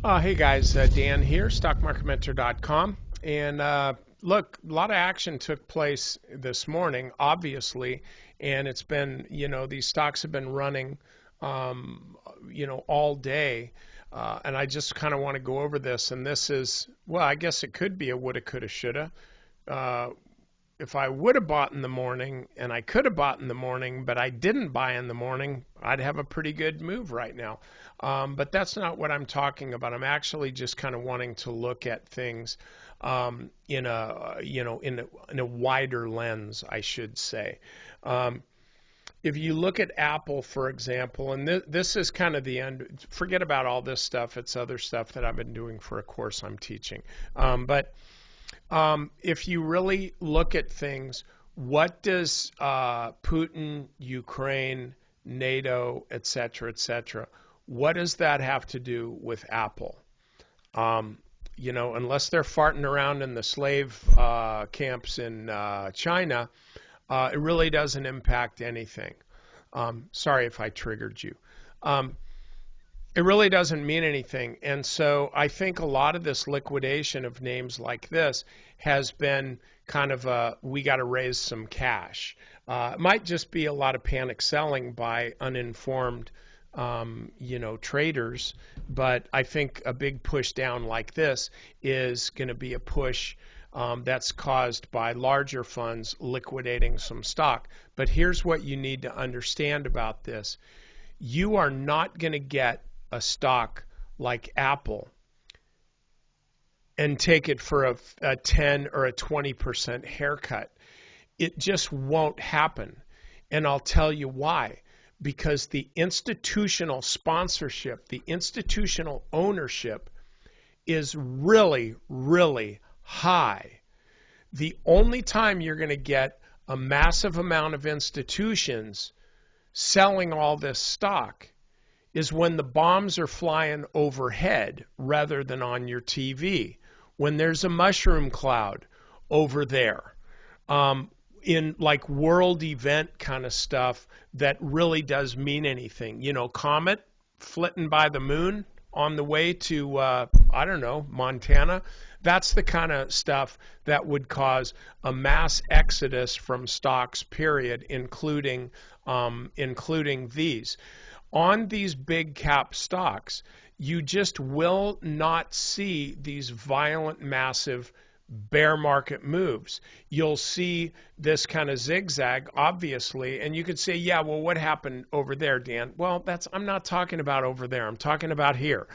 Hey guys, Dan here, stockmarketmentor.com. And look, a lot of action took place this morning, obviously, and it's been, these stocks have been running, all day. And I just kind of want to go over this. And this is, well, I guess it could be a woulda, coulda, shoulda. Uh, if I would have bought in the morning and I could have bought in the morning, but I didn't buy in the morning, I'd have a pretty good move right now. But that's not what I'm talking about. I'm actually just kind of wanting to look at things in a wider lens, I should say. If you look at Apple, for example, and this is kind of the end, forget about all this stuff. It's other stuff that I've been doing for a course I'm teaching. But if you really look at things, what does Putin, Ukraine, NATO, et cetera, what does that have to do with Apple? Unless they're farting around in the slave camps in China, it really doesn't impact anything. Sorry if I triggered you. It really doesn't mean anything. And so I think a lot of this liquidation of names like this has been kind of we got to raise some cash. It might just be a lot of panic selling by uninformed traders, but I think a big push down like this is going to be a push that's caused by larger funds liquidating some stock. But here's what you need to understand about this. You are not going to get a stock like Apple and take it for a 10 or a 20% haircut. It just won't happen. And I'll tell you why. Because the institutional sponsorship, the institutional ownership is really, really high. The only time you're going to get a massive amount of institutions selling all this stock is when the bombs are flying overhead rather than on your TV, when there's a mushroom cloud over there, in like world event kind of stuff that really does mean anything. Comet flitting by the moon on the way to, Montana. That's the kind of stuff that would cause a mass exodus from stocks, period, including these. On these big cap stocks, you just will not see these violent, massive bear market moves. You'll see this kind of zigzag, obviously, and you could say, yeah, well, what happened over there, Dan? Well, I'm not talking about over there. I'm talking about here.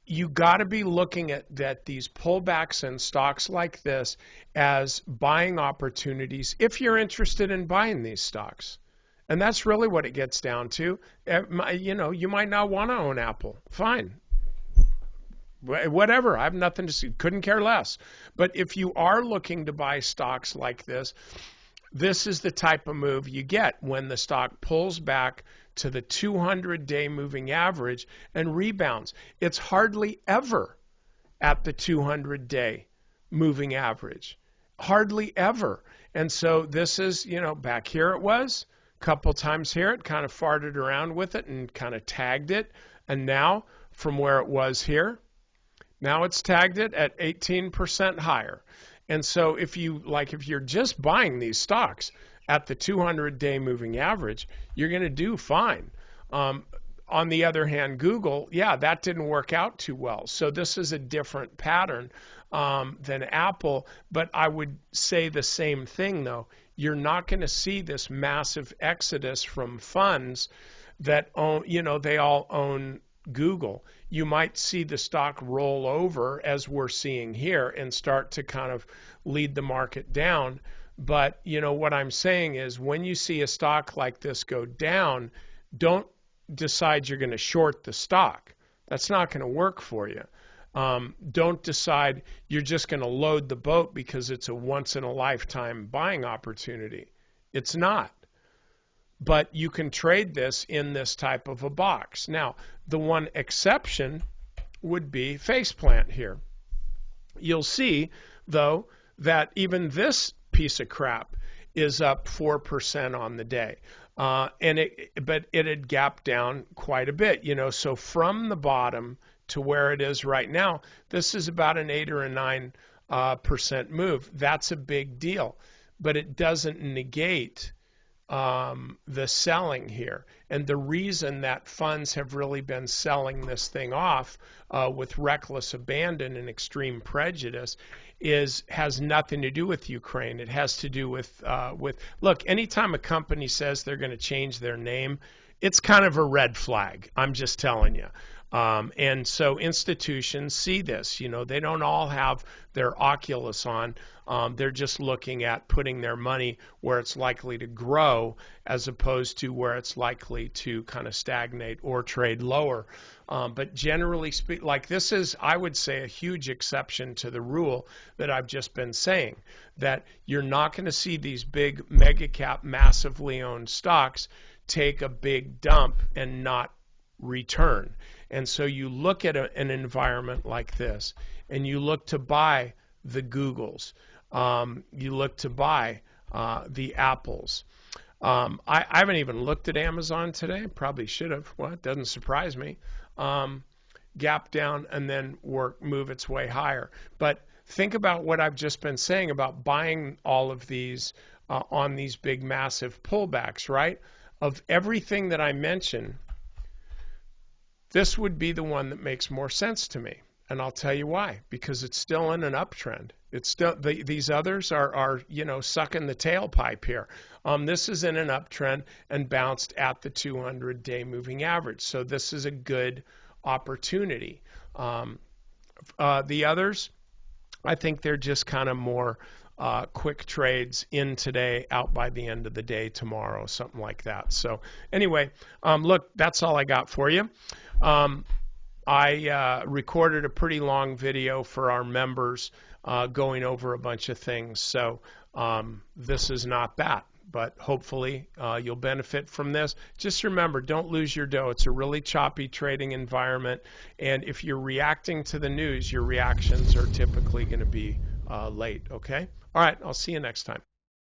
You got to be looking at these pullbacks in stocks like this as buying opportunities if you're interested in buying these stocks. And that's really what it gets down to. You might not want to own Apple. Fine. Whatever. I have nothing to see. Couldn't care less. But if you are looking to buy stocks like this, this is the type of move you get when the stock pulls back to the 200-day moving average and rebounds. It's hardly ever at the 200-day moving average. Hardly ever. And so this is, back here it was. Couple times here, it kind of farted around with it and kind of tagged it. And now, from where it was here, now it's tagged it at 18% higher. And so if you're just buying these stocks at the 200-day moving average, you're going to do fine. On the other hand, Google, that didn't work out too well. So this is a different pattern than Apple. But I would say the same thing, though. You're not going to see this massive exodus from funds that own, they all own Google. You might see the stock roll over as we're seeing here and start to kind of lead the market down. But, what I'm saying is when you see a stock like this go down, don't decide you're going to short the stock. That's not going to work for you. Don't decide you're just going to load the boat because it's a once-in-a-lifetime buying opportunity. It's not. But you can trade this in this type of a box. Now, the one exception would be faceplant here. You'll see, though, that even this piece of crap is up 4% on the day. But it had gapped down quite a bit, so from the bottom to where it is right now, this is about an 8 or a 9% move. That's a big deal, but it doesn't negate the selling here. And the reason that funds have really been selling this thing off with reckless abandon and extreme prejudice has nothing to do with Ukraine. It has to do with look, anytime a company says they're going to change their name, it's kind of a red flag. I'm just telling you. And so institutions see this. You know, they don't all have their Oculus on. They're just looking at putting their money where it's likely to grow as opposed to where it's likely to kind of stagnate or trade lower. But generally speaking, like this is, I would say, a huge exception to the rule that I've just been saying, that you're not going to see these big mega cap, massively owned stocks take a big dump and not return. And so you look at an environment like this, and you look to buy the Googles, you look to buy the Apples. I haven't even looked at Amazon today. Probably should have. Well, it doesn't surprise me. Gap down and then move its way higher. But think about what I've just been saying about buying all of these on these big, massive pullbacks, right? Of everything that I mentioned, this would be the one that makes more sense to me. And I'll tell you why. Because it's still in an uptrend. It's still these others are sucking the tailpipe here. This is in an uptrend and bounced at the 200-day moving average. So this is a good opportunity. The others, I think they're just kind of more quick trades in today, out by the end of the day tomorrow, something like that. So anyway, look, that's all I got for you. I recorded a pretty long video for our members going over a bunch of things. So this is not that, but hopefully you'll benefit from this. Just remember, don't lose your dough. It's a really choppy trading environment. And if you're reacting to the news, your reactions are typically going to be late. Okay? All right. I'll see you next time.